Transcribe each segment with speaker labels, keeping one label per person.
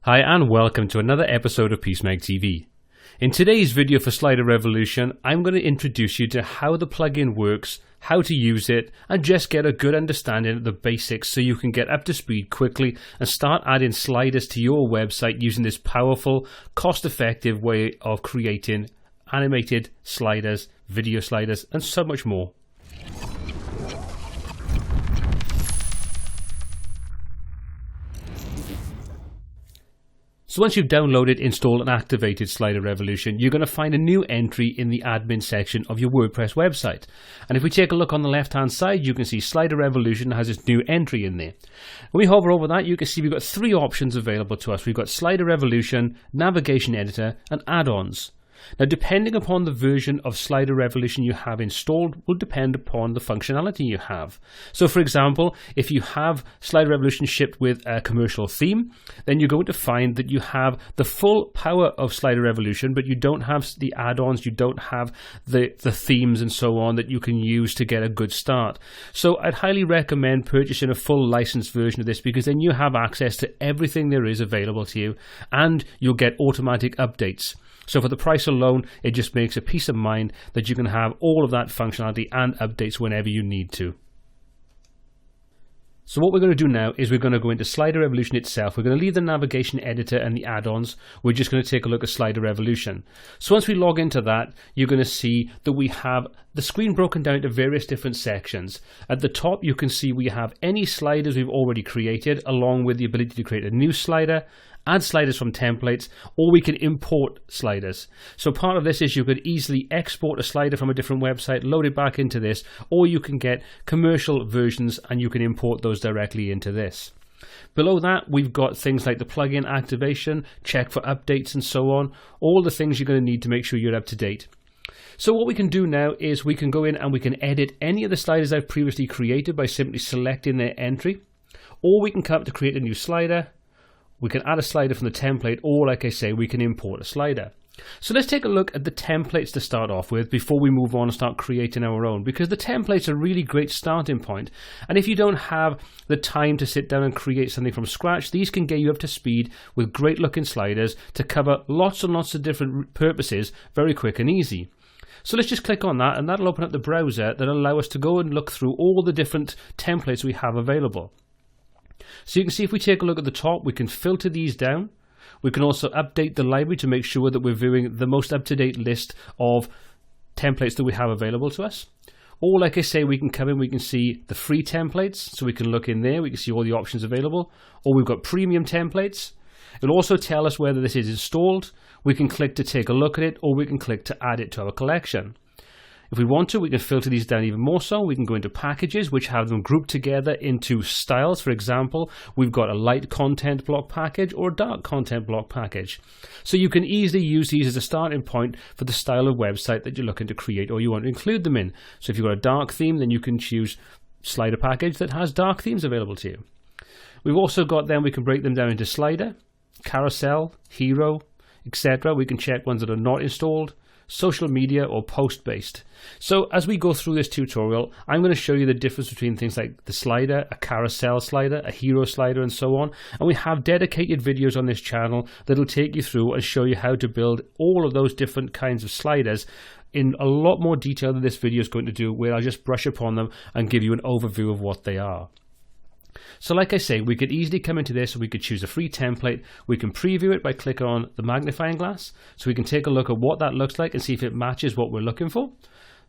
Speaker 1: Hi and welcome to another episode of Peacemag TV. In today's video for Slider Revolution, I'm going to introduce you to how the plugin works, how to use it, and just get a good understanding of the basics so you can get up to speed quickly and start adding sliders to your website using this powerful, cost-effective way of creating animated sliders, video sliders, and so much more. So once you've downloaded, installed and activated Slider Revolution, you're going to find a new entry in the admin section of your WordPress website. And if we take a look on the left hand side, you can see Slider Revolution has this new entry in there. When we hover over that, you can see we've got three options available to us. We've got Slider Revolution, Navigation Editor and Add-ons. Now, depending upon the version of Slider Revolution you have installed will depend upon the functionality you have. So, for example, if you have Slider Revolution shipped with a commercial theme, then you're going to find that you have the full power of Slider Revolution, but you don't have the add-ons, you don't have the themes and so on that you can use to get a good start. So I'd highly recommend purchasing a full licensed version of this, because then you have access to everything there is available to you and you'll get automatic updates. So for the price alone, it just makes a peace of mind that you can have all of that functionality and updates whenever you need to. So what we're going to do now is we're going to go into Slider Revolution itself. We're going to leave the navigation editor and the add-ons. We're just going to take a look at Slider Revolution. So once we log into that, you're going to see that we have the screen broken down into various different sections. At the top, you can see we have any sliders we've already created, along with the ability to create a new slider, add sliders from templates, or we can import sliders. So part of this is you could easily export a slider from a different website, load it back into this, or you can get commercial versions and you can import those directly into this. Below that, we've got things like the plugin activation, check for updates and so on, all the things you're going to need to make sure you're up to date. So what we can do now is we can go in and we can edit any of the sliders I've previously created by simply selecting their entry, or we can come up to create a new slider. We can add a slider from the template, or like I say, we can import a slider. So let's take a look at the templates to start off with before we move on and start creating our own, because the templates are a really great starting point. And if you don't have the time to sit down and create something from scratch, these can get you up to speed with great looking sliders to cover lots and lots of different purposes very quick and easy. So let's just click on that, and that'll open up the browser that will allow us to go and look through all the different templates we have available. So you can see if we take a look at the top, we can filter these down. We can also update the library to make sure that we're viewing the most up-to-date list of templates that we have available to us. Or like I say, we can come in, we can see the free templates, so we can look in there, we can see all the options available. Or we've got premium templates. It'll also tell us whether this is installed. We can click to take a look at it, or we can click to add it to our collection. If we want to, we can filter these down even more so. We can go into packages, which have them grouped together into styles. For example, we've got a light content block package or a dark content block package. So you can easily use these as a starting point for the style of website that you're looking to create or you want to include them in. So if you've got a dark theme, then you can choose slider package that has dark themes available to you. We've also got then, we can break them down into slider, carousel, hero, etc. We can check ones that are not installed, social media or post based. So as we go through this tutorial, I'm going to show you the difference between things like the slider, a carousel slider, a hero slider and so on. And we have dedicated videos on this channel that'll take you through and show you how to build all of those different kinds of sliders in a lot more detail than this video is going to do, where I'll just brush upon them and give you an overview of what they are. So like I say, we could easily come into this and we could choose a free template. We can preview it by clicking on the magnifying glass. So we can take a look at what that looks like and see if it matches what we're looking for.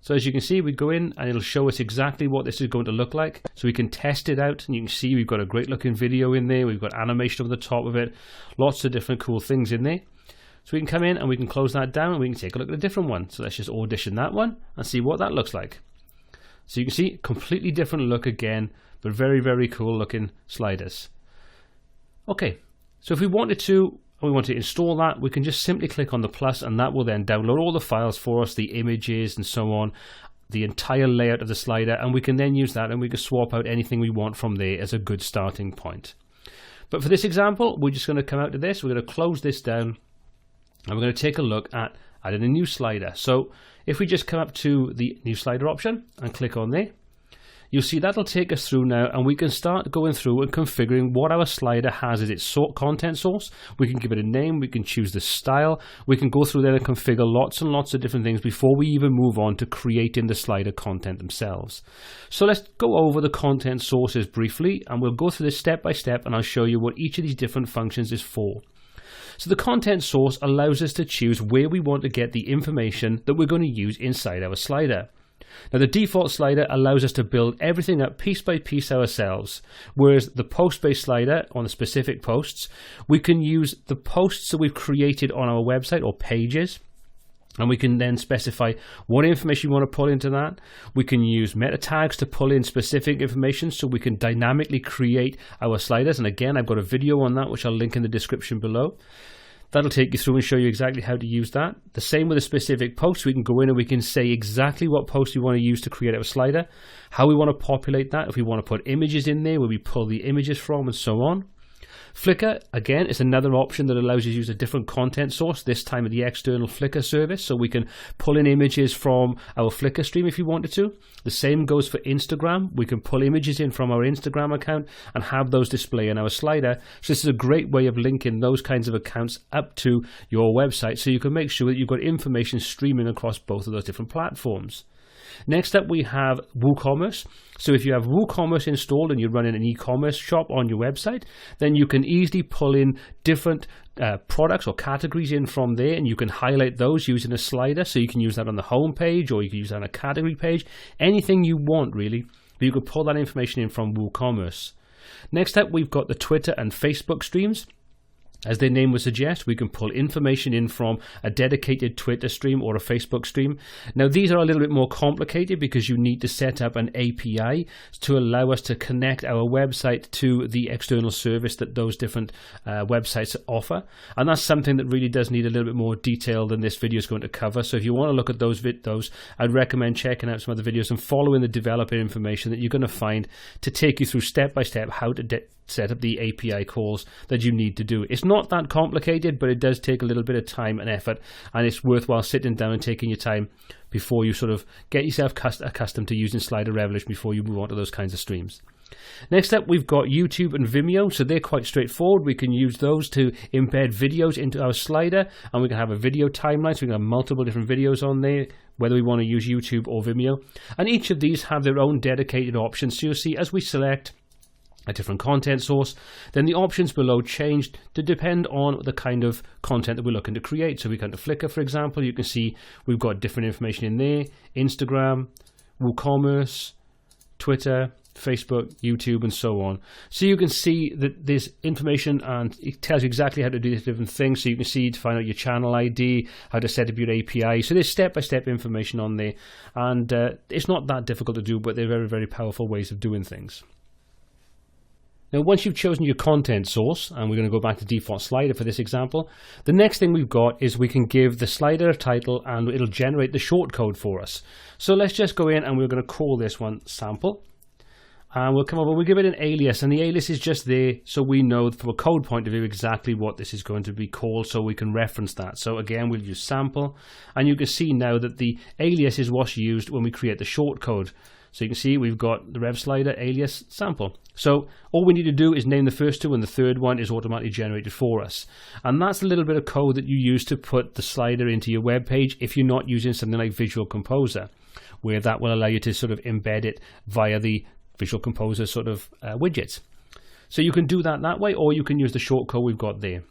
Speaker 1: So as you can see, we go in and it'll show us exactly what this is going to look like. So we can test it out, and you can see we've got a great looking video in there. We've got animation over the top of it. Lots of different cool things in there. So we can come in and we can close that down and we can take a look at a different one. So let's just audition that one and see what that looks like. So you can see completely different look again, but very, very cool looking sliders. Okay, so if we wanted to, and we want to install that, we can just simply click on the plus, and that will then download all the files for us, the images and so on, the entire layout of the slider, and we can then use that and we can swap out anything we want from there as a good starting point. But for this example, we're just going to come out to this, we're going to close this down, and we're going to take a look at adding a new slider. So if we just come up to the new slider option and click on there, you'll see that'll take us through now, and we can start going through and configuring what our slider has as its content source. We can give it a name, we can choose the style, we can go through there and configure lots and lots of different things before we even move on to creating the slider content themselves. So let's go over the content sources briefly, and we'll go through this step by step, and I'll show you what each of these different functions is for. So the content source allows us to choose where we want to get the information that we're going to use inside our slider. Now the default slider allows us to build everything up piece by piece ourselves, whereas the post-based slider on the specific posts, we can use the posts that we've created on our website or pages, and we can then specify what information we want to pull into that. We can use meta tags to pull in specific information so we can dynamically create our sliders. And again, I've got a video on that which I'll link in the description below. That'll take you through and show you exactly how to use that. The same with a specific post. We can go in and we can say exactly what post we want to use to create our slider, how we want to populate that, if we want to put images in there, where we pull the images from, and so on. Flickr, again, is another option that allows you to use a different content source, this time at the external Flickr service, so we can pull in images from our Flickr stream if you wanted to. The same goes for Instagram. We can pull images in from our Instagram account and have those display in our slider. So this is a great way of linking those kinds of accounts up to your website, so you can make sure that you've got information streaming across both of those different platforms. Next up, we have WooCommerce. So if you have WooCommerce installed and you're running an e-commerce shop on your website, then you can easily pull in different products or categories in from there, and you can highlight those using a slider. So you can use that on the home page, or you can use that on a category page, anything you want really. But you can pull that information in from WooCommerce. Next up, we've got the Twitter and Facebook streams. As their name would suggest, we can pull information in from a dedicated Twitter stream or a Facebook stream. Now, these are a little bit more complicated because you need to set up an API to allow us to connect our website to the external service that those different websites offer. And that's something that really does need a little bit more detail than this video is going to cover. So if you want to look at those videos, I'd recommend checking out some other videos and following the developer information that you're going to find to take you through step by step how to set up the API calls that you need to do. It's not that complicated, but it does take a little bit of time and effort, and it's worthwhile sitting down and taking your time before you sort of get yourself accustomed to using Slider Revolution before you move on to those kinds of streams. Next up, we've got YouTube and Vimeo, so they're quite straightforward. We can use those to embed videos into our slider, and we can have a video timeline, so we can have multiple different videos on there, whether we want to use YouTube or Vimeo. And each of these have their own dedicated options, so you'll see as we select a different content source, then the options below change to depend on the kind of content that we're looking to create. So we come to Flickr, for example, you can see we've got different information in there: Instagram, WooCommerce, Twitter, Facebook, YouTube, and so on. So you can see that there's information, and it tells you exactly how to do these different things. So you can see to find out your channel ID, how to set up your API. So there's step-by-step information on there, and it's not that difficult to do, but they're very, very powerful ways of doing things. Now, once you've chosen your content source, and we're going to go back to default slider for this example, the next thing we've got is we can give the slider a title and it'll generate the shortcode for us. So let's just go in and we're going to call this one sample. And we'll come over, we'll give it an alias, and the alias is just there so we know from a code point of view exactly what this is going to be called, so we can reference that. So again, we'll use sample, and you can see now that the alias is what's used when we create the shortcode. So you can see we've got the rev slider alias sample. So all we need to do is name the first two, and the third one is automatically generated for us. And that's a little bit of code that you use to put the slider into your web page if you're not using something like Visual Composer, where that will allow you to sort of embed it via the Visual Composer sort of widgets. So you can do that way, or you can use the shortcode we've got there.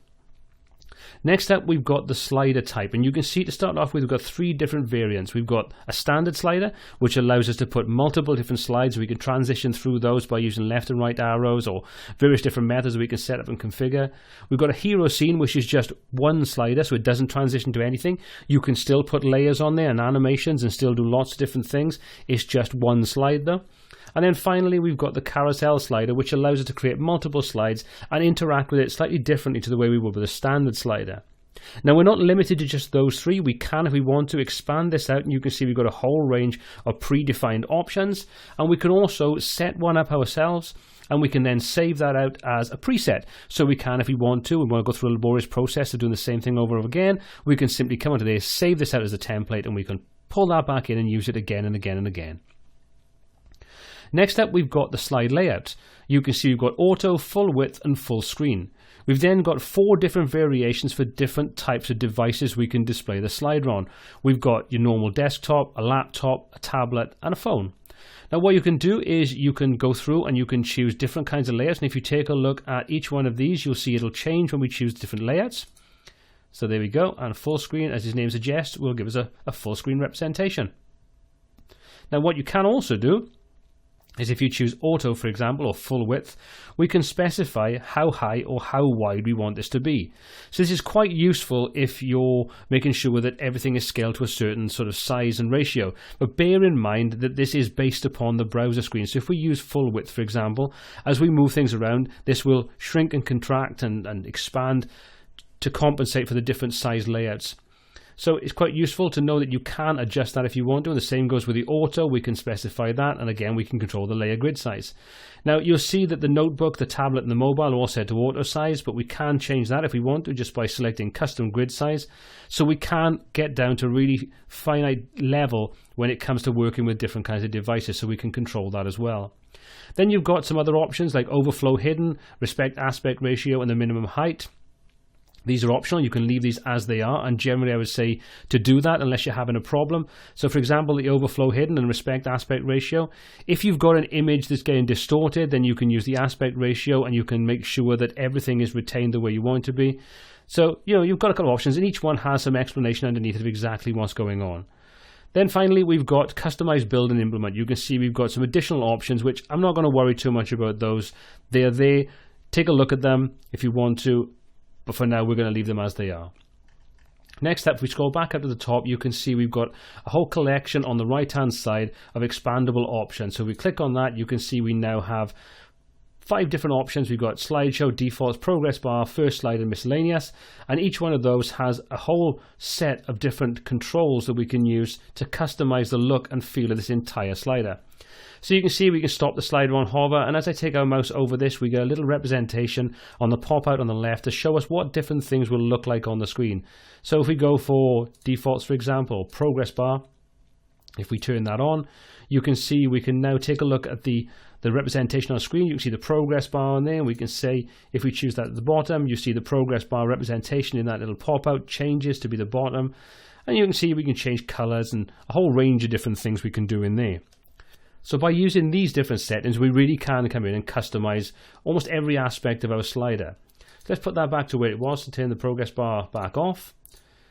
Speaker 1: Next up, we've got the slider type, and you can see to start off with, we've got three different variants. We've got a standard slider, which allows us to put multiple different slides. We can transition through those by using left and right arrows or various different methods we can set up and configure. We've got a hero scene, which is just one slider, so it doesn't transition to anything. You can still put layers on there and animations and still do lots of different things. It's just one slide though. And then finally, we've got the carousel slider, which allows us to create multiple slides and interact with it slightly differently to the way we would with a standard slider. Now, we're not limited to just those three. We can, if we want to, expand this out, and you can see we've got a whole range of predefined options, and we can also set one up ourselves, and we can then save that out as a preset. So we can, if we want to go through a laborious process of doing the same thing over and over again, we can simply come onto this, save this out as a template, and we can pull that back in and use it again and again and again. Next up, we've got the slide layout. You can see we've got auto, full width, and full screen. We've then got 4 different variations for different types of devices we can display the slider on. We've got your normal desktop, a laptop, a tablet, and a phone. Now what you can do is you can go through and you can choose different kinds of layouts, and if you take a look at each one of these, you'll see it'll change when we choose different layouts. So there we go, and full screen, as his name suggests, will give us a full screen representation. Now what you can also do is if you choose auto, for example, or full width, we can specify how high or how wide we want this to be. So this is quite useful if you're making sure that everything is scaled to a certain sort of size and ratio. But bear in mind that this is based upon the browser screen. So if we use full width, for example, as we move things around, this will shrink and contract and expand to compensate for the different size layouts. So it's quite useful to know that you can adjust that if you want to, and the same goes with the auto. We can specify that, and again we can control the layer grid size. Now you'll see that the notebook, the tablet, and the mobile are all set to auto size, but we can change that if we want to just by selecting custom grid size. So we can get down to really finite level when it comes to working with different kinds of devices, so we can control that as well. Then you've got some other options like overflow hidden, respect aspect ratio, and the minimum height. These are optional. You can leave these as they are, and generally I would say to do that unless you're having a problem. So for example, the overflow hidden and respect aspect ratio, if you've got an image that's getting distorted, then you can use the aspect ratio and you can make sure that everything is retained the way you want it to be. So you've got a couple of options, and each one has some explanation underneath of exactly what's going on. Then finally, we've got customize, build, and implement. You can see we've got some additional options, which I'm not going to worry too much about those. They're there. Take a look at them if you want to. But for now, we're going to leave them as they are. Next up, if we scroll back up to the top, you can see we've got a whole collection on the right-hand side of expandable options. So if we click on that, you can see we now have 5 different options. We've got slideshow, defaults, progress bar, first slide, and miscellaneous. And each one of those has a whole set of different controls that we can use to customize the look and feel of this entire slider. So you can see we can stop the slider on hover, and as I take our mouse over this, we get a little representation on the pop-out on the left to show us what different things will look like on the screen. So if we go for defaults, for example, progress bar, if we turn that on, you can see we can now take a look at the representation on the screen. You can see the progress bar on there, and we can say if we choose that at the bottom, you see the progress bar representation in that little pop-out changes to be the bottom, and you can see we can change colors and a whole range of different things we can do in there. So by using these different settings, we really can come in and customize almost every aspect of our slider. So let's put that back to where it was, to turn the progress bar back off.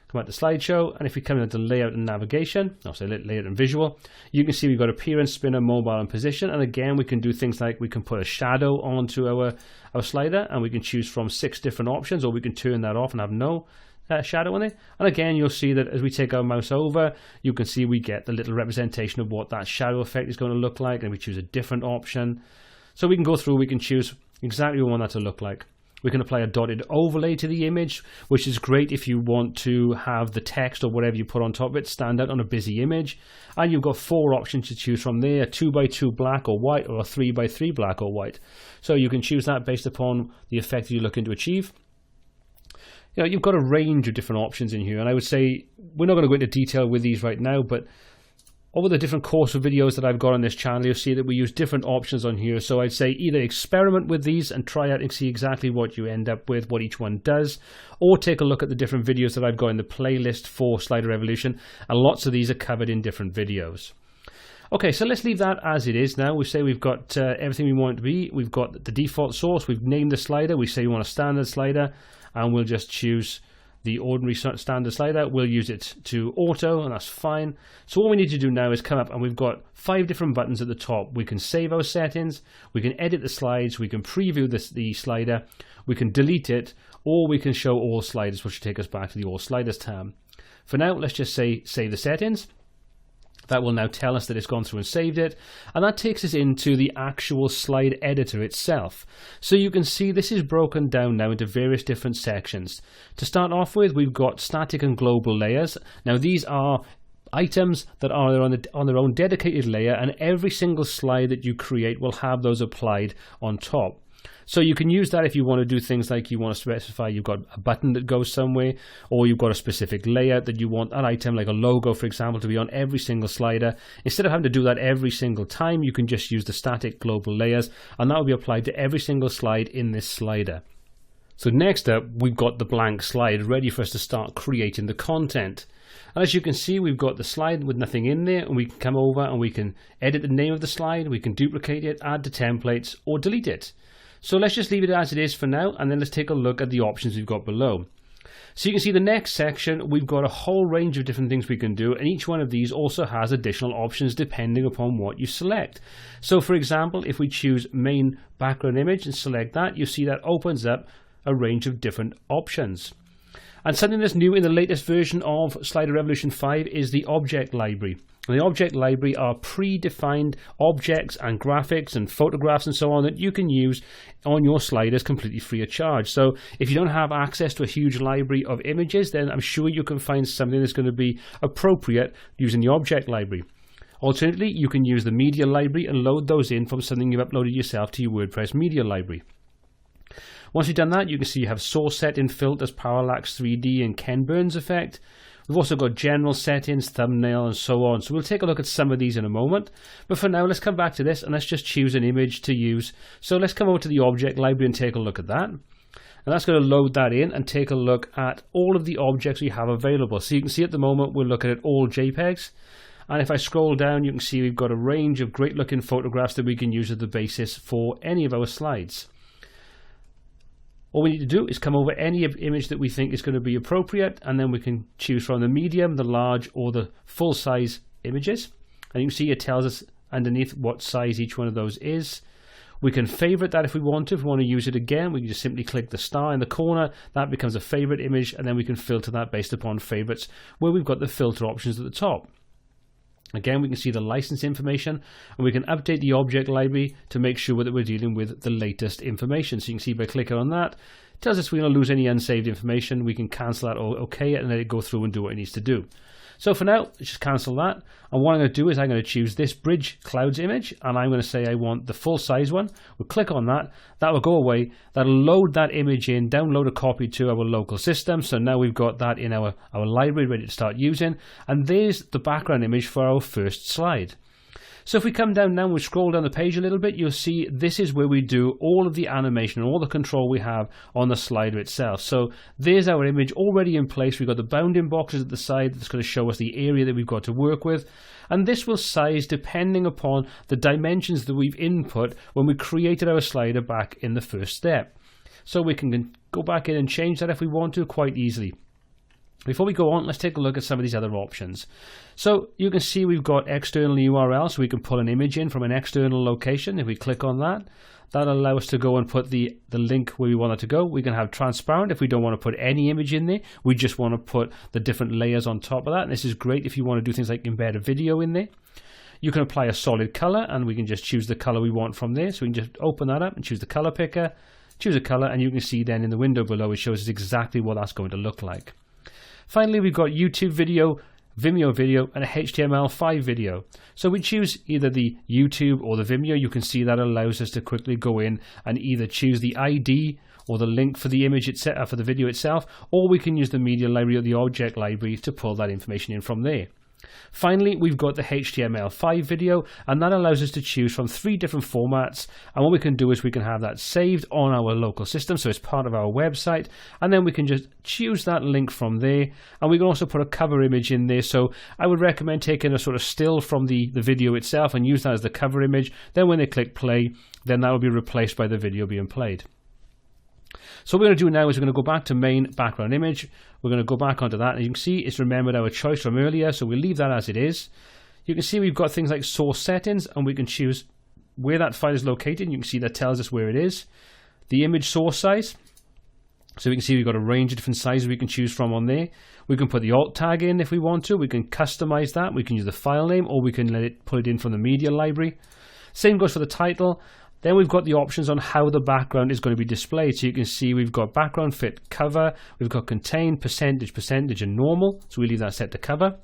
Speaker 1: Come out to slideshow, and if we come into layout and navigation, also layout and visual, you can see we've got appearance, spinner, mobile, and position. And again, we can do things like we can put a shadow onto our slider, and we can choose from 6 different options, or we can turn that off and have no shadow on it. And again, you'll see that as we take our mouse over, you can see we get the little representation of what that shadow effect is going to look like, and we choose a different option. So we can go through, we can choose exactly what we want that to look like. We can apply a dotted overlay to the image, which is great if you want to have the text or whatever you put on top of it stand out on a busy image. And you've got 4 options to choose from there, 2x2 black or white, or a 3x3 black or white. So you can choose that based upon the effect you're looking to achieve. You've got a range of different options in here, and I would say we're not going to go into detail with these right now, but over the different course of videos that I've got on this channel, you'll see that we use different options on here. So I'd say either experiment with these and try out and see exactly what you end up with, what each one does, or take a look at the different videos that I've got in the playlist for Slider Evolution, and lots of these are covered in different videos. Okay, so let's leave that as it is now. We say we've got everything we want it to be. We've got the default source. We've named the slider. We say we want a standard slider, and we'll just choose the ordinary standard slider. We'll use it to auto, and that's fine. So all we need to do now is come up, and we've got 5 different buttons at the top. We can save our settings, we can edit the slides, we can preview the slider, we can delete it, or we can show all sliders, which will take us back to the all sliders tab. For now, let's just say save the settings. That will now tell us that it's gone through and saved it, and that takes us into the actual slide editor itself. So you can see this is broken down now into various different sections. To start off with, we've got static and global layers. Now these are items that are on their own dedicated layer, and every single slide that you create will have those applied on top. So you can use that if you want to do things like you want to specify you've got a button that goes somewhere, or you've got a specific layout that you want an item like a logo, for example, to be on every single slider. Instead of having to do that every single time, you can just use the static global layers, and that will be applied to every single slide in this slider. So next up, we've got the blank slide ready for us to start creating the content. And as you can see, we've got the slide with nothing in there, and we can come over and we can edit the name of the slide, we can duplicate it, add to templates, or delete it. So let's just leave it as it is for now, and then let's take a look at the options we've got below. So you can see the next section, we've got a whole range of different things we can do, and each one of these also has additional options depending upon what you select. So for example, if we choose main background image and select that, you'll see that opens up a range of different options. And something that's new in the latest version of Slider Revolution 5 is the object library. And the object library are predefined objects and graphics and photographs and so on that you can use on your sliders completely free of charge. So if you don't have access to a huge library of images, then I'm sure you can find something that's going to be appropriate using the object library. Alternatively, you can use the media library and load those in from something you've uploaded yourself to your WordPress media library. Once you've done that, you can see you have source setting, filters, parallax 3D, and Ken Burns effect. We've also got general settings, thumbnail, and so on. So we'll take a look at some of these in a moment. But for now, let's come back to this and let's just choose an image to use. So let's come over to the object library and take a look at that. And that's going to load that in and take a look at all of the objects we have available. So you can see at the moment, we're looking at all JPEGs. And if I scroll down, you can see we've got a range of great looking photographs that we can use as the basis for any of our slides. All we need to do is come over any image that we think is going to be appropriate, and then we can choose from the medium, the large, or the full size images. And you can see it tells us underneath what size each one of those is. We can favorite that if we want to. If we want to use it again, we can just simply click the star in the corner. That becomes a favorite image, and then we can filter that based upon favorites, where we've got the filter options at the top. Again, we can see the license information, and we can update the object library to make sure that we're dealing with the latest information. So you can see by clicking on that, it tells us we don't lose any unsaved information. We can cancel that or OK it and let it go through and do what it needs to do. So for now, let's just cancel that. And what I'm going to do is I'm going to choose this bridge clouds image, and I'm going to say I want the full size one. We'll click on that. That will go away. That'll load that image in, download a copy to our local system. So now we've got that in our library ready to start using. And there's the background image for our first slide. So if we come down now and we scroll down the page a little bit, you'll see this is where we do all of the animation and all the control we have on the slider itself. So there's our image already in place. We've got the bounding boxes at the side that's going to show us the area that we've got to work with. And this will size depending upon the dimensions that we've input when we created our slider back in the first step. So we can go back in and change that if we want to quite easily. Before we go on, let's take a look at some of these other options. So you can see we've got external URL, so we can pull an image in from an external location. If we click on that, that'll allow us to go and put the link where we want it to go. We can have transparent if we don't want to put any image in there. We just want to put the different layers on top of that. And this is great if you want to do things like embed a video in there. You can apply a solid color, and we can just choose the color we want from there. So we can just open that up and choose the color picker, choose a color, and you can see then in the window below it shows us exactly what that's going to look like. Finally, we've got YouTube video, Vimeo video, and a HTML5 video. So we choose either the YouTube or the Vimeo. You can see that allows us to quickly go in and either choose the ID or the link for the image itself, for the video itself, or we can use the media library or the object library to pull that information in from there. Finally, we've got the HTML5 video, and that allows us to choose from 3 different formats. And what we can do is we can have that saved on our local system, so it's part of our website, and then we can just choose that link from there. And we can also put a cover image in there. So I would recommend taking a sort of still from the video itself and use that as the cover image. Then when they click play, then that will be replaced by the video being played. So what we're going to do now is we're going to go back to main background image. We're going to go back onto that, and you can see it's remembered our choice from earlier, so we'll leave that as it is. You can see we've got things like source settings, and we can choose where that file is located. You can see that tells us where it is. The image source size, so we can see we've got a range of different sizes we can choose from on there. We can put the alt tag in if we want to. We can customize that. We can use the file name, or we can pull it in from the media library. Same goes for the title. Then we've got the options on how the background is going to be displayed. So you can see we've got background fit cover, we've got contain, percentage, and normal. So we leave that set to cover.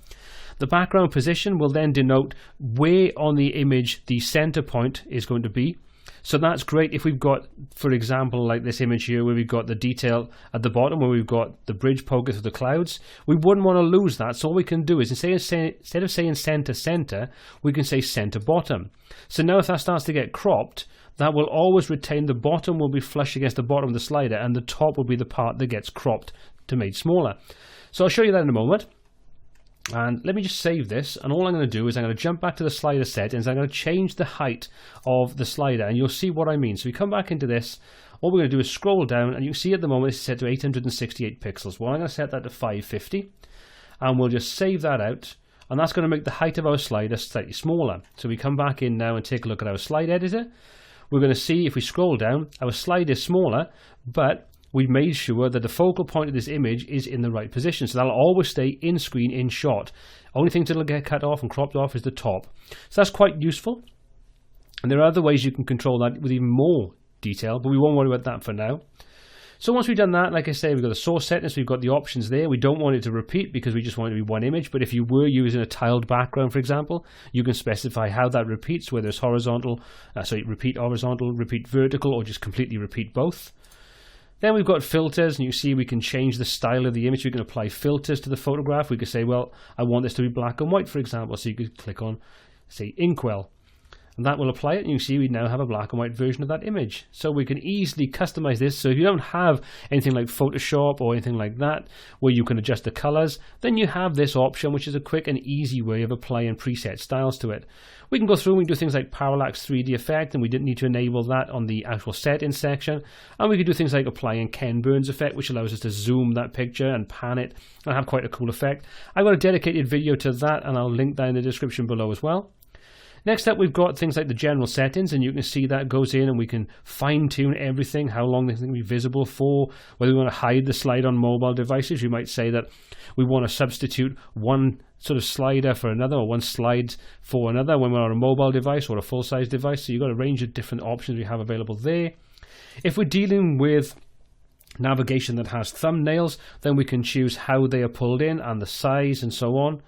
Speaker 1: The background position will then denote where on the image the center point is going to be. So that's great if we've got, for example, like this image here where we've got the detail at the bottom where we've got the bridge poking through the clouds. We wouldn't want to lose that. So all we can do is instead of saying center center, we can say center bottom. So now if that starts to get cropped, that will always retain the bottom will be flush against the bottom of the slider, and the top will be the part that gets cropped to made smaller. So I'll show you that in a moment. And let me just save this, and all I'm going to do is I'm going to jump back to the slider settings. I'm going to change the height of the slider, and you'll see what I mean. So we come back into this, all we're going to do is scroll down, and you can see at the moment it's set to 868 pixels. Well, I'm going to set that to 550, and we'll just save that out, and that's going to make the height of our slider slightly smaller. So we come back in now and take a look at our slide editor. We're going to see if we scroll down, our slide is smaller, but we've made sure that the focal point of this image is in the right position. So that'll always stay in screen, in shot. Only thing that'll get cut off and cropped off is the top. So that's quite useful. And there are other ways you can control that with even more detail, but we won't worry about that for now. So once we've done that, like I say, we've got the source settings, we've got the options there. We don't want it to repeat because we just want it to be one image. But if you were using a tiled background, for example, you can specify how that repeats, whether it's horizontal, repeat horizontal, repeat vertical, or just completely repeat both. Then we've got filters, and you see we can change the style of the image. We can apply filters to the photograph. We could say, well, I want this to be black and white, for example. So you could click on, say, Inkwell. And that will apply it, and you see we now have a black and white version of that image. So we can easily customize this. So if you don't have anything like Photoshop or anything like that, where you can adjust the colors, then you have this option, which is a quick and easy way of applying preset styles to it. We can go through and we can do things like parallax 3D effect, and we didn't need to enable that on the actual settings section. And we could do things like applying Ken Burns effect, which allows us to zoom that picture and pan it and have quite a cool effect. I've got a dedicated video to that, and I'll link that in the description below as well. Next up, we've got things like the general settings, and you can see that goes in and we can fine-tune everything, how long this can be visible for, whether we want to hide the slide on mobile devices. You might say that we want to substitute one sort of slider for another, or one slide for another when we're on a mobile device or a full-size device. So you've got a range of different options we have available there. If we're dealing with navigation that has thumbnails, then we can choose how they are pulled in and the size and so on.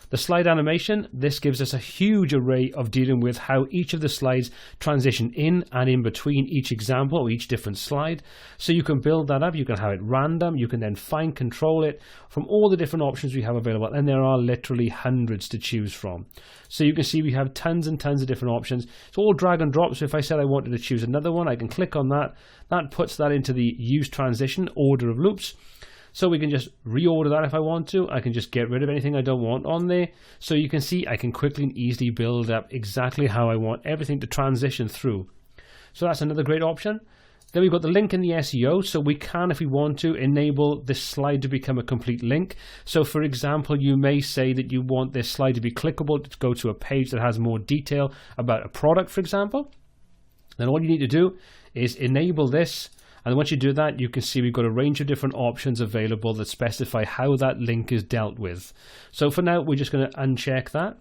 Speaker 1: The slide animation, this gives us a huge array of dealing with how each of the slides transition in and in between each example or each different slide. So you can build that up, you can have it random, you can then fine control it from all the different options we have available, and there are literally hundreds to choose from. So you can see we have tons and tons of different options. It's all drag and drop, so if I said I wanted to choose another one, I can click on that. That puts that into the use transition order of loops. So we can just reorder that if I want to. I can just get rid of anything I don't want on there. So you can see I can quickly and easily build up exactly how I want everything to transition through. So that's another great option. Then we've got the link in the SEO. So we can, if we want to, enable this slide to become a complete link. So for example, you may say that you want this slide to be clickable to go to a page that has more detail about a product, for example. Then all you need to do is enable this. And once you do that, you can see we've got a range of different options available that specify how that link is dealt with. So for now, we're just going to uncheck that.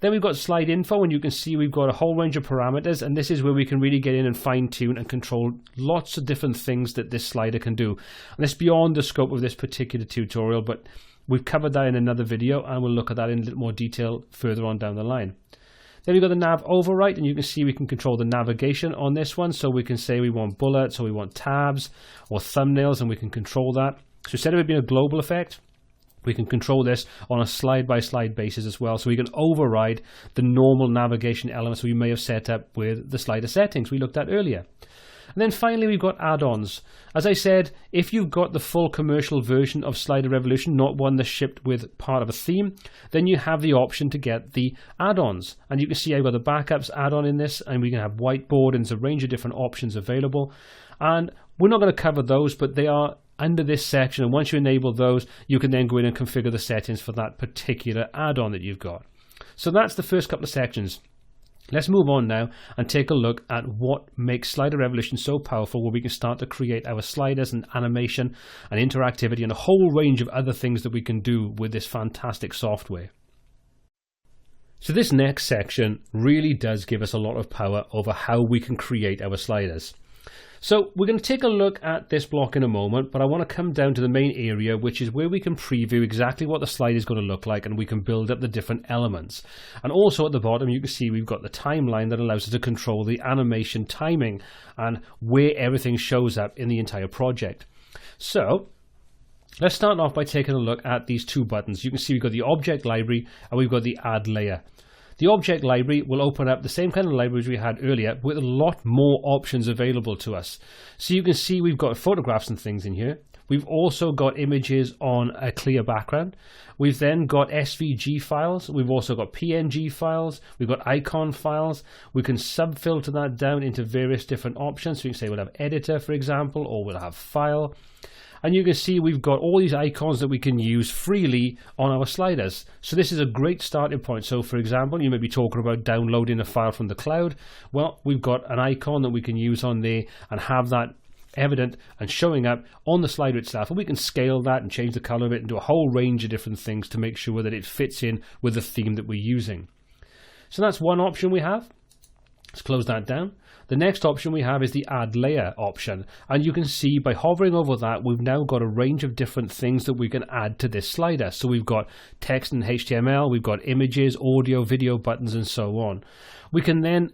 Speaker 1: Then we've got slide info, and you can see we've got a whole range of parameters, and this is where we can really get in and fine tune and control lots of different things that this slider can do. And it's beyond the scope of this particular tutorial, but we've covered that in another video, and we'll look at that in a little more detail further on down the line. Then we've got the nav overwrite, and you can see we can control the navigation on this one. So we can say we want bullets, or we want tabs, or thumbnails, and we can control that. So instead of it being a global effect, we can control this on a slide-by-slide basis as well. So we can override the normal navigation elements we may have set up with the slider settings we looked at earlier. And then finally, we've got add-ons. As I said, if you've got the full commercial version of Slider Revolution, not one that's shipped with part of a theme, then you have the option to get the add-ons. And you can see I've got the backups add-on in this, and we can have whiteboard, and there's a range of different options available. And we're not going to cover those, but they are under this section. And once you enable those, you can then go in and configure the settings for that particular add-on that you've got. So that's the first couple of sections. Let's move on now and take a look at what makes Slider Revolution so powerful, where we can start to create our sliders and animation and interactivity and a whole range of other things that we can do with this fantastic software. So this next section really does give us a lot of power over how we can create our sliders. So we're going to take a look at this block in a moment, but I want to come down to the main area, which is where we can preview exactly what the slide is going to look like, and we can build up the different elements. And also at the bottom, you can see we've got the timeline that allows us to control the animation timing and where everything shows up in the entire project. So let's start off by taking a look at these two buttons. You can see we've got the object library and we've got the add layer. The object library will open up the same kind of libraries we had earlier with a lot more options available to us. So you can see we've got photographs and things in here. We've also got images on a clear background. We've then got SVG files. We've also got PNG files. We've got icon files. We can sub-filter that down into various different options. So you can say we'll have editor, for example, or we'll have file. And you can see we've got all these icons that we can use freely on our sliders. So this is a great starting point. So for example, you may be talking about downloading a file from the cloud. Well, we've got an icon that we can use on there and have that evident and showing up on the slider itself. And we can scale that and change the color of it and do a whole range of different things to make sure that it fits in with the theme that we're using. So that's one option we have. Let's close that down. The next option we have is the add layer option, and you can see by hovering over that we've now got a range of different things that we can add to this slider. So we've got text and HTML, we've got images, audio, video buttons and so on. We can then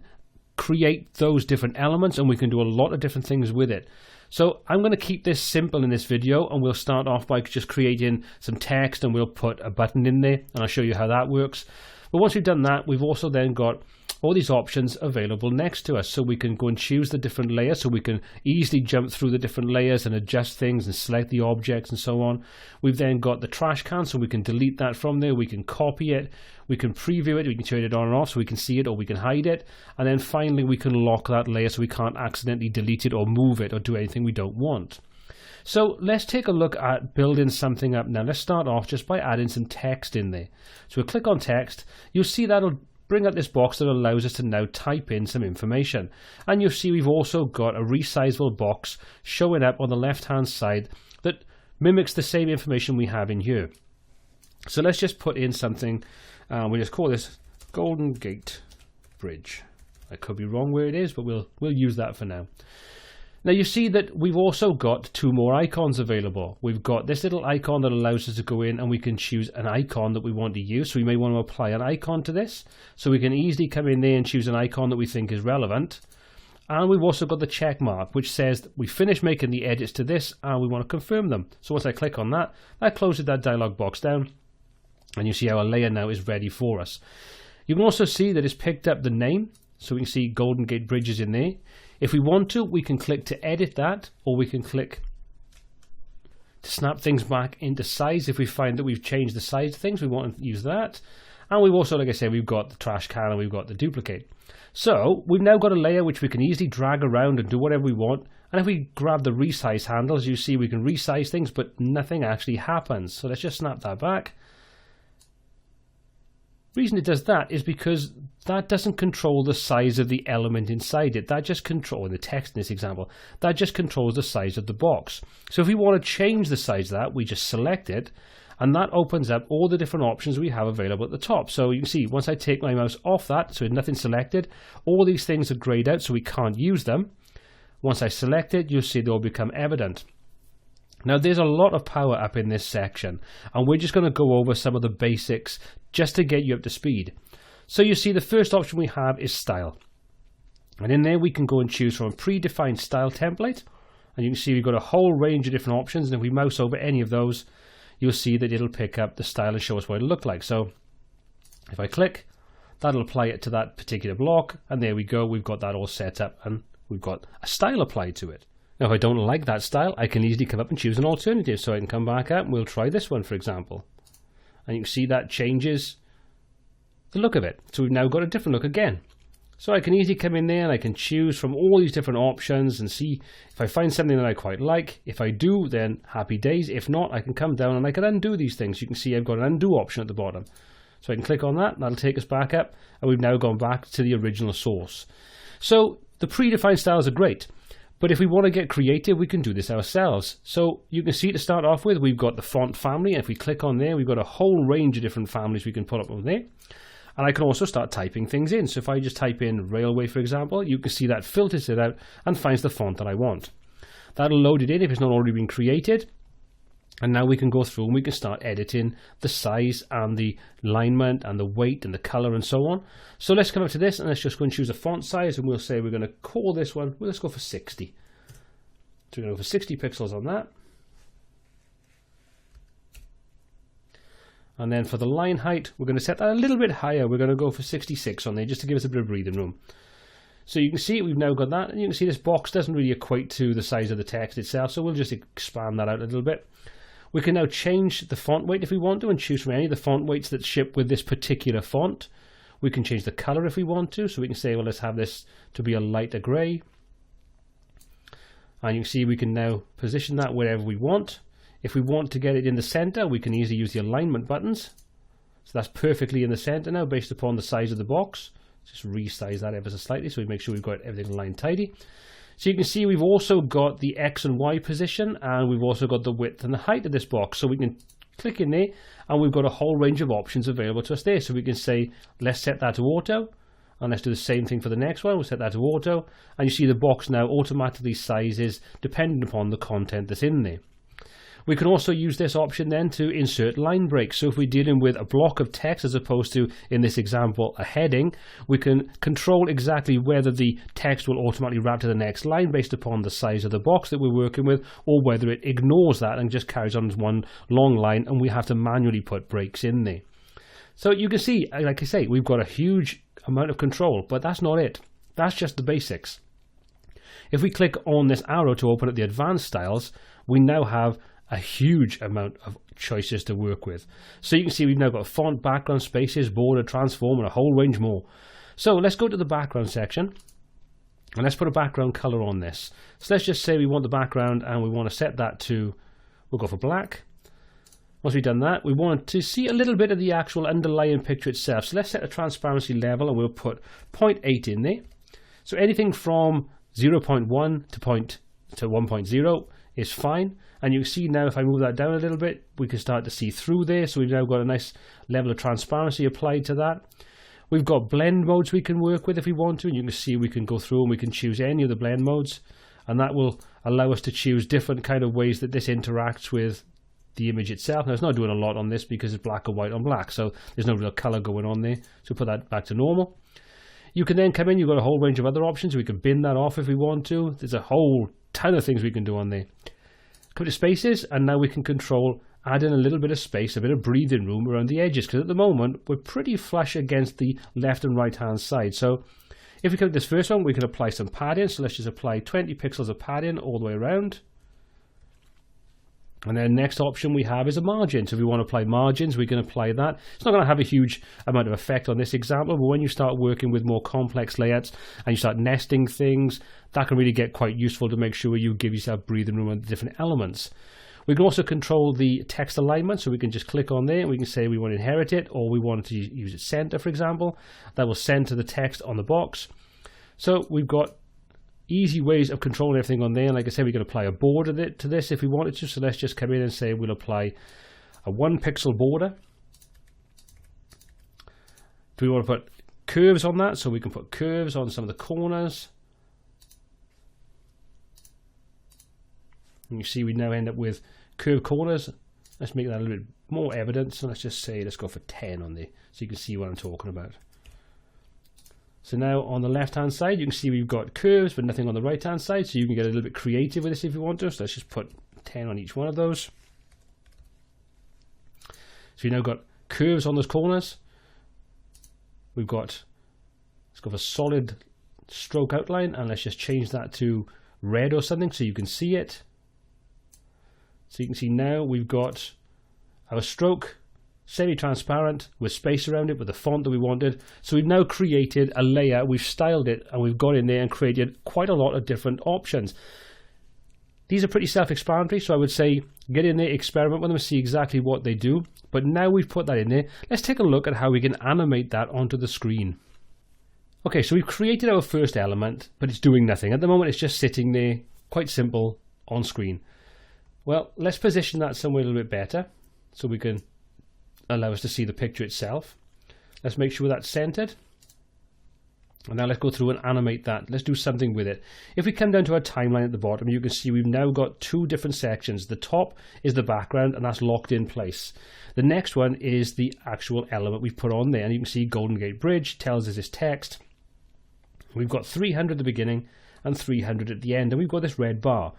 Speaker 1: create those different elements and we can do a lot of different things with it. So I'm going to keep this simple in this video, and we'll start off by just creating some text and we'll put a button in there and I'll show you how that works. But once we've done that, we've also then got all these options available next to us, so we can go and choose the different layers, so we can easily jump through the different layers and adjust things and select the objects and so on. We've then got the trash can, so we can delete that from there, we can copy it, we can preview it, we can turn it on and off so we can see it or we can hide it, and then finally we can lock that layer so we can't accidentally delete it or move it or do anything we don't want. So let's take a look at building something up now. Let's start off just by adding some text in there. So we'll click on text. You'll see that'll bring up this box that allows us to now type in some information. And you'll see we've also got a resizable box showing up on the left hand side that mimics the same information we have in here. So let's just put in something. We'll just call this Golden Gate Bridge. I could be wrong where it is, but we'll use that for now. Now you see that we've also got two more icons available. We've got this little icon that allows us to go in and we can choose an icon that we want to use. So we may want to apply an icon to this. So we can easily come in there and choose an icon that we think is relevant. And we've also got the check mark, which says that we finished making the edits to this and we want to confirm them. So once I click on that, that closes that dialog box down. And you see our layer now is ready for us. You can also see that it's picked up the name. So we can see Golden Gate Bridges in there. If we want to, we can click to edit that, or we can click to snap things back into size. If we find that we've changed the size of things, we want to use that. And we've also, like I said, we've got the trash can and we've got the duplicate. So we've now got a layer which we can easily drag around and do whatever we want. And if we grab the resize handles, you see we can resize things, but nothing actually happens. So let's just snap that back. The reason it does that is because that doesn't control the size of the element inside it. That just controls the text in this example. That just controls the size of the box. So if we want to change the size of that, we just select it, and that opens up all the different options we have available at the top. So you can see once I take my mouse off that, so nothing selected, all these things are grayed out so we can't use them. Once I select it, you'll see they'll become evident. Now there's a lot of power up in this section, and we're just going to go over some of the basics just to get you up to speed. So you see the first option we have is style, and in there we can go and choose from a predefined style template, and you can see we've got a whole range of different options, and if we mouse over any of those you'll see that it'll pick up the style and show us what it'll look like. So if I click, that'll apply it to that particular block, and there we go, we've got that all set up and we've got a style applied to it. Now if I don't like that style, I can easily come up and choose an alternative. So I can come back up and we'll try this one, for example. And you can see that changes the look of it. So we've now got a different look again. So I can easily come in there and I can choose from all these different options and see if I find something that I quite like. If I do, then happy days. If not, I can come down and I can undo these things. You can see I've got an undo option at the bottom. So I can click on that, that'll take us back up, and we've now gone back to the original source. So the predefined styles are great. But if we want to get creative, we can do this ourselves. So you can see to start off with, we've got the font family. And if we click on there, we've got a whole range of different families we can put up on there. And I can also start typing things in. So if I just type in railway, for example, you can see that filters it out and finds the font that I want. That'll load it in if it's not already been created. And now we can go through and we can start editing the size and the alignment and the weight and the color and so on. So let's come up to this and let's just go and choose a font size, and we'll say we're going to call this one, well, let's go for 60. So we're going to go for 60 pixels on that. And then for the line height, we're going to set that a little bit higher. We're going to go for 66 on there just to give us a bit of breathing room. So you can see we've now got that, and you can see this box doesn't really equate to the size of the text itself, so we'll just expand that out a little bit. We can now change the font weight if we want to and choose from any of the font weights that ship with this particular font. We can change the color if we want to, so we can say, well, let's have this to be a lighter gray. And you can see we can now position that wherever we want. If we want to get it in the center, we can easily use the alignment buttons. So that's perfectly in the center now based upon the size of the box. Just resize that ever so slightly so we make sure we've got everything aligned tidy. So you can see we've also got the X and Y position, and we've also got the width and the height of this box. So we can click in there and we've got a whole range of options available to us there. So we can say, let's set that to auto, and let's do the same thing for the next one. We'll set that to auto, and you see the box now automatically sizes depending upon the content that's in there. We can also use this option then to insert line breaks. So if we're dealing with a block of text as opposed to, in this example, a heading, we can control exactly whether the text will automatically wrap to the next line based upon the size of the box that we're working with, or whether it ignores that and just carries on as one long line and we have to manually put breaks in there. So you can see, like I say, we've got a huge amount of control, but that's not it. That's just the basics. If we click on this arrow to open up the advanced styles, we now have a huge amount of choices to work with. So you can see we've now got font, background, spaces, border, transform, and a whole range more. So let's go to the background section and let's put a background color on this. So let's just say we want the background and we want to set that to, we'll go for black. Once we've done that, we want to see a little bit of the actual underlying picture itself. So let's set a transparency level and we'll put 0.8 in there. So anything from 0.1 to 1.0 is fine. And you can see now if I move that down a little bit, we can start to see through there. So we've now got a nice level of transparency applied to that. We've got blend modes we can work with if we want to. And you can see we can go through and we can choose any of the blend modes. And that will allow us to choose different kind of ways that this interacts with the image itself. Now it's not doing a lot on this because it's black and white on black. So there's no real color going on there. So put that back to normal. You can then come in, you've got a whole range of other options. We can bin that off if we want to. There's a whole ton of things we can do on there. Come to spaces, and now we can control, add in a little bit of space, a bit of breathing room around the edges, because at the moment we're pretty flush against the left and right hand side. So if we click this first one, we can apply some padding. So let's just apply 20 pixels of padding all the way around. And then next option we have is a margin. So if we want to apply margins, we can apply that. It's not going to have a huge amount of effect on this example, but when you start working with more complex layouts and you start nesting things, that can really get quite useful to make sure you give yourself breathing room on the different elements. We can also control the text alignment, so we can just click on there and we can say we want to inherit it, or we want to use it center, for example. That will center the text on the box. So we've got easy ways of controlling everything on there. And like I said, we can apply a border to this if we wanted to. So let's just come in and say we'll apply a 1 pixel border. Do we want to put curves on that? So we can put curves on some of the corners. And you see we now end up with curved corners. Let's make that a little bit more evident. So let's just say, let's go for 10 on there so you can see what I'm talking about. So now on the left hand side you can see we've got curves but nothing on the right hand side, so you can get a little bit creative with this if you want to. So let's just put 10 on each one of those. So you've now got curves on those corners. We've got, let's go for solid stroke outline, and let's just change that to red or something so you can see it. So you can see now we've got our stroke semi-transparent with space around it with the font that we wanted. So we've now created a layer, we've styled it, and we've got in there and created quite a lot of different options. These are pretty self-explanatory, so I would say get in there, experiment with them, see exactly what they do. But now we've put that in there, let's take a look at how we can animate that onto the screen. Okay, so we've created our first element, but it's doing nothing. At the moment it's just sitting there, quite simple, on screen. Well, let's position that somewhere a little bit better so we can allow us to see the picture itself. Let's make sure that's centered. And now let's go through and animate that. Let's do something with it. If we come down to our timeline at the bottom, you can see we've now got two different sections. The top is the background, and that's locked in place. The next one is the actual element we've put on there. And you can see Golden Gate Bridge tells us this text. We've got 300 at the beginning and 300 at the end, and we've got this red bar.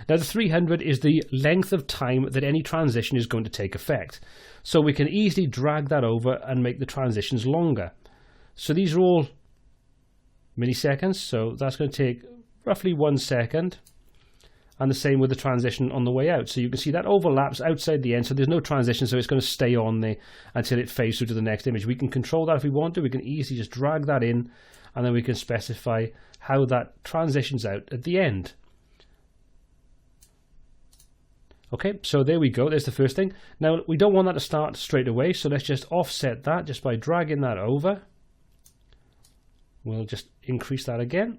Speaker 1: Now the 300 is the length of time that any transition is going to take effect. So we can easily drag that over and make the transitions longer. So these are all milliseconds, so that's going to take roughly 1 second, and the same with the transition on the way out. So you can see that overlaps outside the end, so there's no transition, so it's going to stay on there until it fades through to the next image. We can control that if we want to. We can easily just drag that in, and then we can specify how that transitions out at the end. Okay, so there we go. There's the first thing. Now we don't want that to start straight away, so let's just offset that just by dragging that over. We'll just increase that again.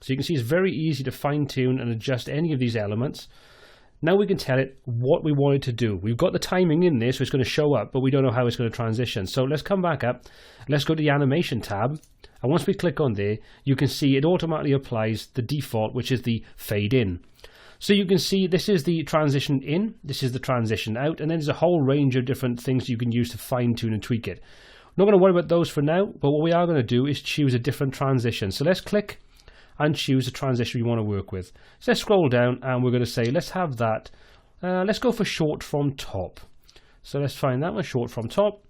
Speaker 1: So you can see it's very easy to fine-tune and adjust any of these elements. Now we can tell it what we want it to do. We've got the timing in there, so it's going to show up, but we don't know how it's going to transition. So let's come back up. Let's go to the animation tab. And once we click on there, you can see it automatically applies the default, which is the fade in. So you can see this is the transition in, this is the transition out, and then there's a whole range of different things you can use to fine-tune and tweak it. Not going to worry about those for now, but what we are going to do is choose a different transition. So let's click and choose a transition we want to work with. So let's scroll down and we're going to say, let's have that. Let's go for short from top. So let's find that one, short from top.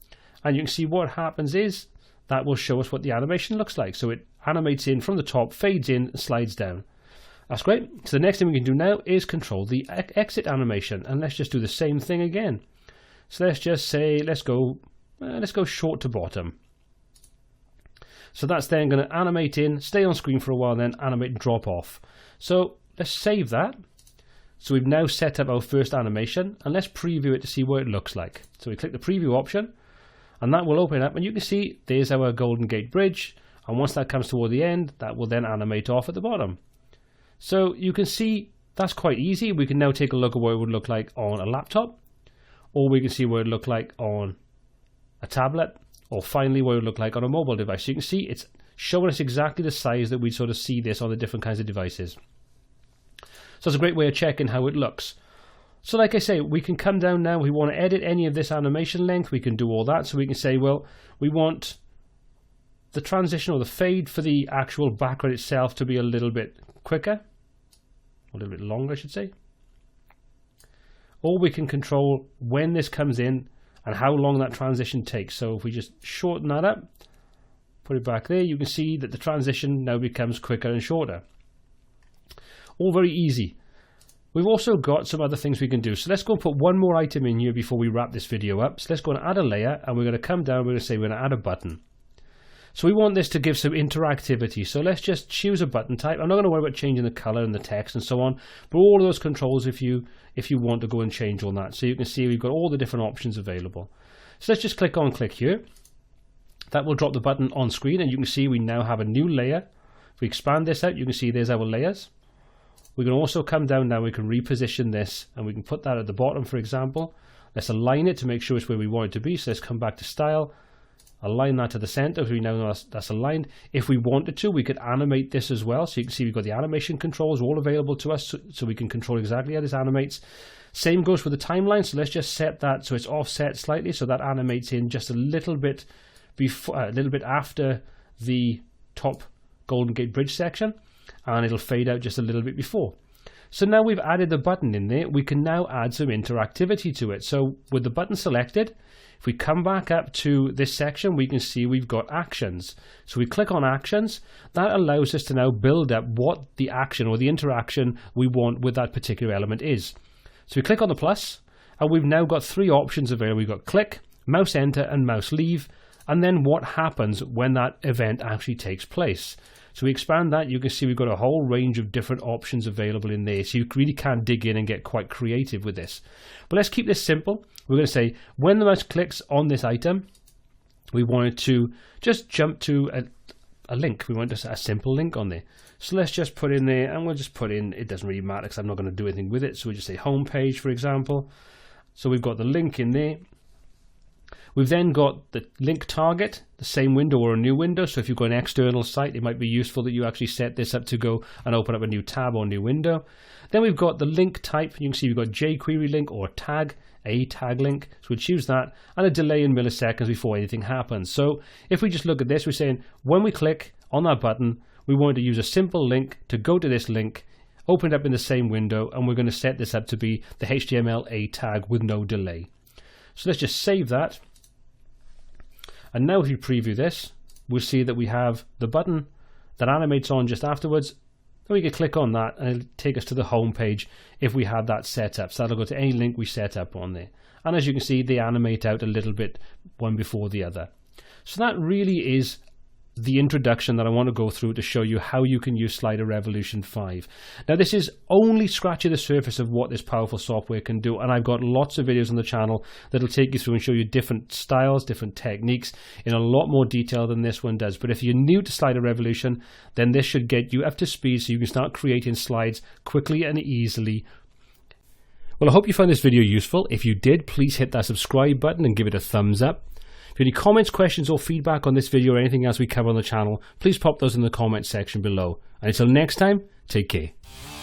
Speaker 1: And you can see what happens is that will show us what the animation looks like. So it animates in from the top, fades in, and slides down. That's great. So the next thing we can do now is control the exit animation. And let's just do the same thing again. So let's just say, let's go short to bottom. So that's then going to animate in, stay on screen for a while, then animate and drop off. So let's save that. So we've now set up our first animation, and let's preview it to see what it looks like. So we click the preview option, and that will open up, and you can see there's our Golden Gate Bridge. And once that comes toward the end, that will then animate off at the bottom. So you can see that's quite easy. We can now take a look at what it would look like on a laptop, or we can see what it would look like on a tablet, or finally what it would look like on a mobile device. So you can see it's showing us exactly the size that we sort of see this on the different kinds of devices. So it's a great way of checking how it looks. So like I say, we can come down now. We want to edit any of this animation length. We can do all that. So we can say, well, we want the transition or the fade for the actual background itself to be a little bit quicker, a little bit longer, I should say. Or we can control when this comes in and how long that transition takes. So if we just shorten that up, put it back there, you can see that the transition now becomes quicker and shorter. All very easy. We've also got some other things we can do. So let's go and put one more item in here before we wrap this video up. So let's go and add a layer, and we're going to come down, we're going to say we're going to add a button. So we want this to give some interactivity. So let's just choose a button type. I'm not going to worry about changing the color and the text and so on, but all of those controls if you want to go and change on that. So you can see we've got all the different options available. So let's just click here. That will drop the button on screen, and you can see we now have a new layer. If we expand this out, you can see there's our layers. We can also come down now, we can reposition this, and we can put that at the bottom, for example. Let's align it to make sure it's where we want it to be. So let's come back to style. Align that to the center so we now know that's aligned. If we wanted to, we could animate this as well. So you can see we've got the animation controls all available to us, so we can control exactly how this animates. Same goes for the timeline. So let's just set that so it's offset slightly, so that animates in just a little bit before, a little bit after the top Golden Gate Bridge section, and it'll fade out just a little bit before. So now we've added the button in there, we can now add some interactivity to it. So with the button selected, if we come back up to this section, we can see we've got actions. So we click on actions. That allows us to now build up what the action or the interaction we want with that particular element is. So we click on the plus, and we've now got three options available. We've got click, mouse enter, and mouse leave, and then what happens when that event actually takes place. So we expand that, you can see we've got a whole range of different options available in there. So you really can dig in and get quite creative with this. But let's keep this simple. We're going to say when the mouse clicks on this item, we want it to just jump to a link. We want a simple link on there. So let's just put in there, and we'll just put in, it doesn't really matter because I'm not going to do anything with it. So we just say home page, for example. So we've got the link in there. We've then got the link target, the same window or a new window. So if you've got an external site, it might be useful that you actually set this up to go and open up a new tab or new window. Then we've got the link type. You can see we've got jQuery link or tag, a tag link. So we'll choose that, and a delay in milliseconds before anything happens. So if we just look at this, we're saying when we click on that button, we want to use a simple link to go to this link, open it up in the same window, and we're going to set this up to be the HTML a tag with no delay. So let's just save that. And now if you preview this, we'll see that we have the button that animates on just afterwards. Then we can click on that and it'll take us to the home page if we had that set up. So that'll go to any link we set up on there. And as you can see, they animate out a little bit one before the other. So that really is the introduction that I want to go through to show you how you can use Slider Revolution 5. Now this is only scratching the surface of what this powerful software can do, and I've got lots of videos on the channel that'll take you through and show you different styles, different techniques in a lot more detail than this one does. But if you're new to Slider Revolution, then this should get you up to speed so you can start creating slides quickly and easily. Well, I hope you found this video useful. If you did, please hit that subscribe button and give it a thumbs up. If you have any comments, questions, or feedback on this video or anything else we cover on the channel, please pop those in the comments section below. And until next time, take care.